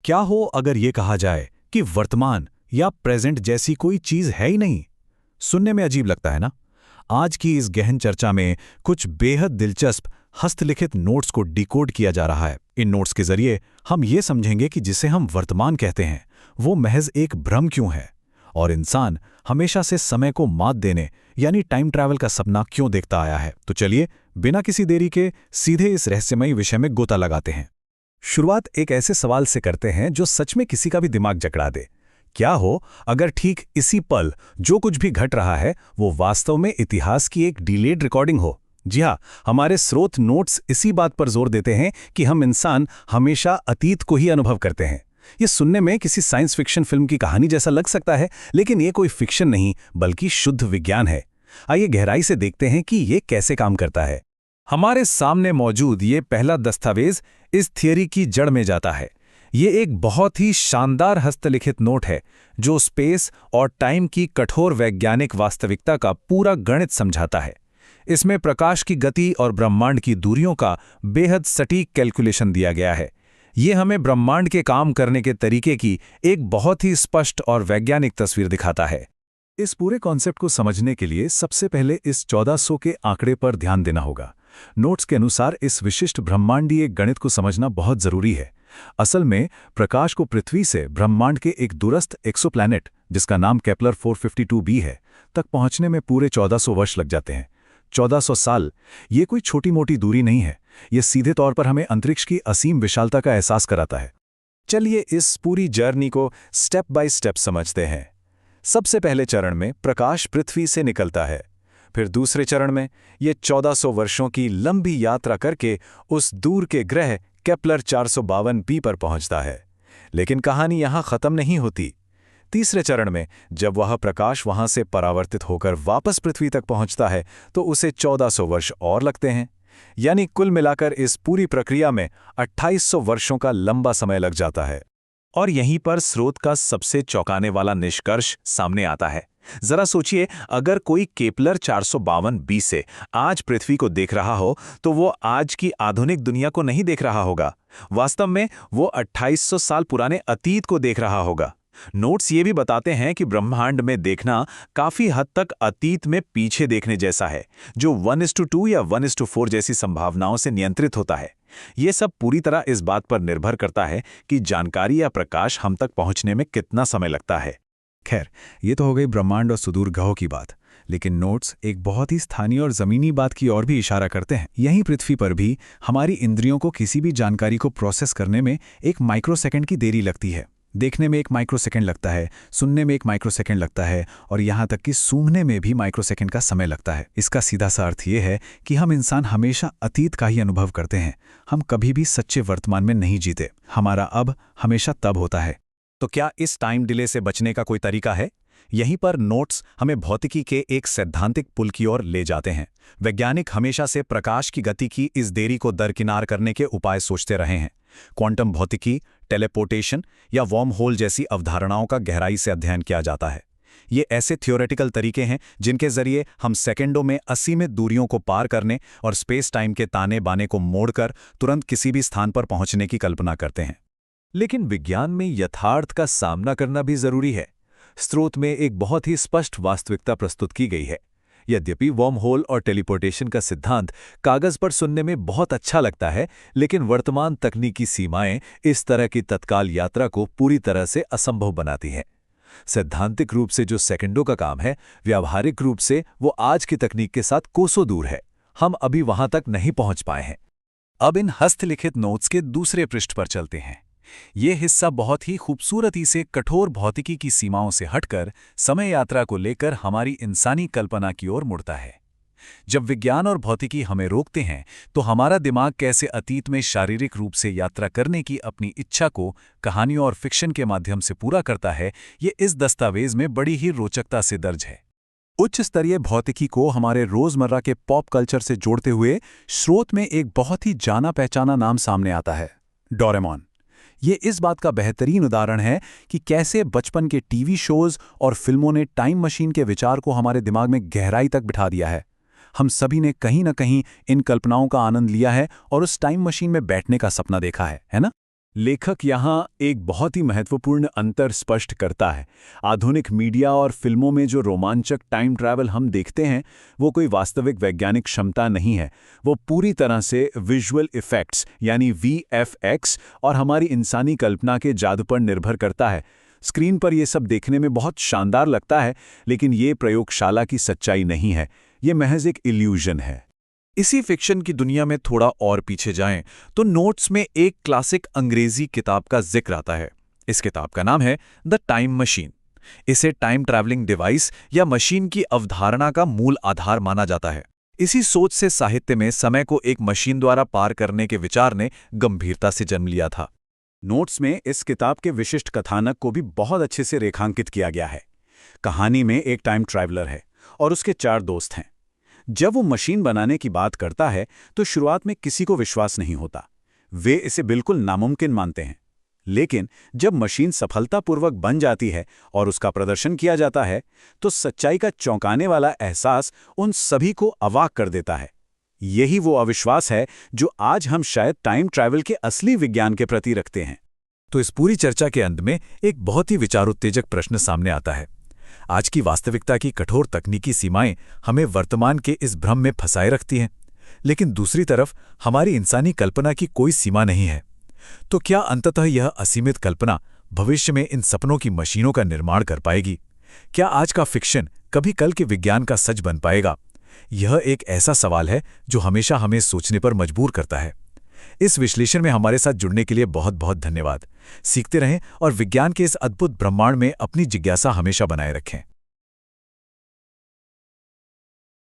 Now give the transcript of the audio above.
क्या हो अगर ये कहा जाए कि वर्तमान या प्रेजेंट जैसी कोई चीज है ही नहीं? सुनने में अजीब लगता है ना? आज की इस गहन चर्चा में कुछ बेहद दिलचस्प हस्तलिखित नोट्स को डिकोड किया जा रहा है। इन नोट्स के जरिए हम ये समझेंगे कि जिसे हम वर्तमान कहते हैं वो महज एक भ्रम क्यों है, और इंसान हमेशा से समय को मात देने यानी टाइम ट्रैवल का सपना क्यों देखता आया है। तो चलिए बिना किसी देरी के सीधे इस रहस्यमयी विषय में गोता लगाते हैं। शुरुआत एक ऐसे सवाल से करते हैं जो सच में किसी का भी दिमाग जकड़ा दे। क्या हो अगर ठीक इसी पल जो कुछ भी घट रहा है वो वास्तव में इतिहास की एक डिलेड रिकॉर्डिंग हो? जी हाँ, हमारे स्रोत नोट्स इसी बात पर जोर देते हैं कि हम इंसान हमेशा अतीत को ही अनुभव करते हैं। ये सुनने में किसी साइंस फिक्शन फिल्म की कहानी जैसा लग सकता है, लेकिन ये कोई फिक्शन नहीं बल्कि शुद्ध विज्ञान है। आइए गहराई से देखते हैं कि ये कैसे काम करता है। हमारे सामने मौजूद ये पहला दस्तावेज इस थियरी की जड़ में जाता है। ये एक बहुत ही शानदार हस्तलिखित नोट है जो स्पेस और टाइम की कठोर वैज्ञानिक वास्तविकता का पूरा गणित समझाता है। इसमें प्रकाश की गति और ब्रह्मांड की दूरियों का बेहद सटीक कैलकुलेशन दिया गया है। ये हमें ब्रह्मांड के काम करने के तरीके की एक बहुत ही स्पष्ट और वैज्ञानिक तस्वीर दिखाता है। इस पूरे कॉन्सेप्ट को समझने के लिए सबसे पहले इस 1400 के आंकड़े पर ध्यान देना होगा। नोट्स के अनुसार इस विशिष्ट ब्रह्मांडीय गणित को समझना बहुत जरूरी है। असल में प्रकाश को पृथ्वी से ब्रह्मांड के एक दूरस्थ एक्सोप्लैनेट, जिसका नाम केपलर 452b है, तक पहुंचने में पूरे 1400 वर्ष लग जाते हैं। 1400 साल ये कोई छोटी मोटी दूरी नहीं है। ये सीधे तौर पर हमें अंतरिक्ष की असीम विशालता का एहसास कराता है। चलिए इस पूरी जर्नी को स्टेप बाय स्टेप समझते हैं। सबसे पहले चरण में प्रकाश पृथ्वी से निकलता है। फिर दूसरे चरण में ये 1400 वर्षों की लंबी यात्रा करके उस दूर के ग्रह केपलर 452b पर पहुंचता है। लेकिन कहानी यहां खत्म नहीं होती। तीसरे चरण में जब वह प्रकाश वहां से परावर्तित होकर वापस पृथ्वी तक पहुंचता है तो उसे 1400 वर्ष और लगते हैं। यानी कुल मिलाकर इस पूरी प्रक्रिया में 2800 वर्षों का लंबा समय लग जाता है। और यहीं पर स्रोत का सबसे चौंकाने वाला निष्कर्ष सामने आता है। जरा सोचिए, अगर कोई केपलर 452b से आज पृथ्वी को देख रहा हो तो वो आज की आधुनिक दुनिया को नहीं देख रहा होगा। वास्तव में वो 2800 साल पुराने अतीत को देख रहा होगा। नोट्स ये भी बताते हैं कि ब्रह्मांड में देखना काफी हद तक अतीत में पीछे देखने जैसा है, जो 1:2 या 1:4 जैसी संभावनाओं से नियंत्रित होता है। ये सब पूरी तरह इस बात पर निर्भर करता है कि जानकारी या प्रकाश हम तक पहुंचने में कितना समय लगता है। खैर, ये तो हो गई ब्रह्मांड और सुदूर ग्रहों की बात, लेकिन नोट्स एक बहुत ही स्थानीय और ज़मीनी बात की ओर भी इशारा करते हैं। यहीं पृथ्वी पर भी हमारी इंद्रियों को किसी भी जानकारी को प्रोसेस करने में एक माइक्रोसेकंड की देरी लगती है। देखने में एक माइक्रोसेकंड लगता है, सुनने में एक माइक्रोसेकंड लगता है, और यहाँ तक कि सूंघने में भी माइक्रोसेकंड का समय लगता है। इसका सीधा सा अर्थ ये है कि हम इंसान हमेशा अतीत का ही अनुभव करते हैं। हम कभी भी सच्चे वर्तमान में नहीं जीते। हमारा अब हमेशा तब होता है। तो क्या इस टाइम डिले से बचने का कोई तरीका है? यहीं पर नोट्स हमें भौतिकी के एक सैद्धांतिक पुल की ओर ले जाते हैं। वैज्ञानिक हमेशा से प्रकाश की गति की इस देरी को दरकिनार करने के उपाय सोचते रहे हैं। क्वांटम भौतिकी, टेलीपोर्टेशन या वॉर्म होल जैसी अवधारणाओं का गहराई से अध्ययन किया जाता है। ये ऐसे थ्योरेटिकल तरीके हैं जिनके जरिए हम सेकंडों में असीमित दूरियों को पार करने और स्पेस टाइम के ताने बाने को मोड़कर तुरंत किसी भी स्थान पर पहुंचने की कल्पना करते हैं। लेकिन विज्ञान में यथार्थ का सामना करना भी जरूरी है। स्रोत में एक बहुत ही स्पष्ट वास्तविकता प्रस्तुत की गई है। यद्यपि वॉर्म होल और टेलीपोर्टेशन का सिद्धांत कागज पर सुनने में बहुत अच्छा लगता है, लेकिन वर्तमान तकनीकी सीमाएं इस तरह की तत्काल यात्रा को पूरी तरह से असंभव बनाती हैं। सैद्धांतिक रूप से जो सेकंडों का काम है, व्यावहारिक रूप से वो आज की तकनीक के साथ कोसों दूर है। हम अभी वहां तक नहीं पहुंच पाए हैं। अब इन हस्तलिखित नोट्स के दूसरे पृष्ठ पर चलते हैं। ये हिस्सा बहुत ही खूबसूरती से कठोर भौतिकी की सीमाओं से हटकर समय यात्रा को लेकर हमारी इंसानी कल्पना की ओर मुड़ता है। जब विज्ञान और भौतिकी हमें रोकते हैं तो हमारा दिमाग कैसे अतीत में शारीरिक रूप से यात्रा करने की अपनी इच्छा को कहानियों और फिक्शन के माध्यम से पूरा करता है, ये इस दस्तावेज में बड़ी ही रोचकता से दर्ज है। उच्च स्तरीय भौतिकी को हमारे रोजमर्रा के पॉप कल्चर से जोड़ते हुए स्रोत में एक बहुत ही जाना पहचाना नाम सामने आता है, डोरेमोन। ये इस बात का बेहतरीन उदाहरण है कि कैसे बचपन के टीवी शोज और फिल्मों ने टाइम मशीन के विचार को हमारे दिमाग में गहराई तक बिठा दिया है। हम सभी ने कहीं न कहीं इन कल्पनाओं का आनंद लिया है और उस टाइम मशीन में बैठने का सपना देखा है ना? लेखक यहाँ एक बहुत ही महत्वपूर्ण अंतर स्पष्ट करता है। आधुनिक मीडिया और फिल्मों में जो रोमांचक टाइम ट्रैवल हम देखते हैं, वो कोई वास्तविक वैज्ञानिक क्षमता नहीं है। वो पूरी तरह से विजुअल इफ़ेक्ट्स यानी VFX और हमारी इंसानी कल्पना के जादू पर निर्भर करता है। स्क्रीन पर ये सब देखने में बहुत शानदार लगता है, लेकिन ये प्रयोगशाला की सच्चाई नहीं है। ये महज एक इल्यूजन है। इसी फिक्शन की दुनिया में थोड़ा और पीछे जाएं तो नोट्स में एक क्लासिक अंग्रेजी किताब का जिक्र आता है। इस किताब का नाम है द टाइम मशीन। इसे टाइम ट्रैवलिंग डिवाइस या मशीन की अवधारणा का मूल आधार माना जाता है। इसी सोच से साहित्य में समय को एक मशीन द्वारा पार करने के विचार ने गंभीरता से जन्म लिया था। नोट्स में इस किताब के विशिष्ट कथानक को भी बहुत अच्छे से रेखांकित किया गया है। कहानी में एक टाइम ट्रैवलर है और उसके 4 दोस्त हैं। जब वो मशीन बनाने की बात करता है तो शुरुआत में किसी को विश्वास नहीं होता। वे इसे बिल्कुल नामुमकिन मानते हैं। लेकिन जब मशीन सफलतापूर्वक बन जाती है और उसका प्रदर्शन किया जाता है, तो सच्चाई का चौंकाने वाला एहसास उन सभी को अवाक कर देता है। यही वो अविश्वास है जो आज हम शायद टाइम ट्रैवल के असली विज्ञान के प्रति रखते हैं। तो इस पूरी चर्चा के अंत में एक बहुत ही विचारोत्तेजक प्रश्न सामने आता है। आज की वास्तविकता की कठोर तकनीकी सीमाएं हमें वर्तमान के इस भ्रम में फंसाए रखती हैं, लेकिन दूसरी तरफ हमारी इंसानी कल्पना की कोई सीमा नहीं है। तो क्या अंततः यह असीमित कल्पना भविष्य में इन सपनों की मशीनों का निर्माण कर पाएगी? क्या आज का फिक्शन कभी कल के विज्ञान का सच बन पाएगा? यह एक ऐसा सवाल है जो हमेशा हमें सोचने पर मजबूर करता है। इस विश्लेषण में हमारे साथ जुड़ने के लिए बहुत बहुत धन्यवाद। सीखते रहें और विज्ञान के इस अद्भुत ब्रह्मांड में अपनी जिज्ञासा हमेशा बनाए रखें।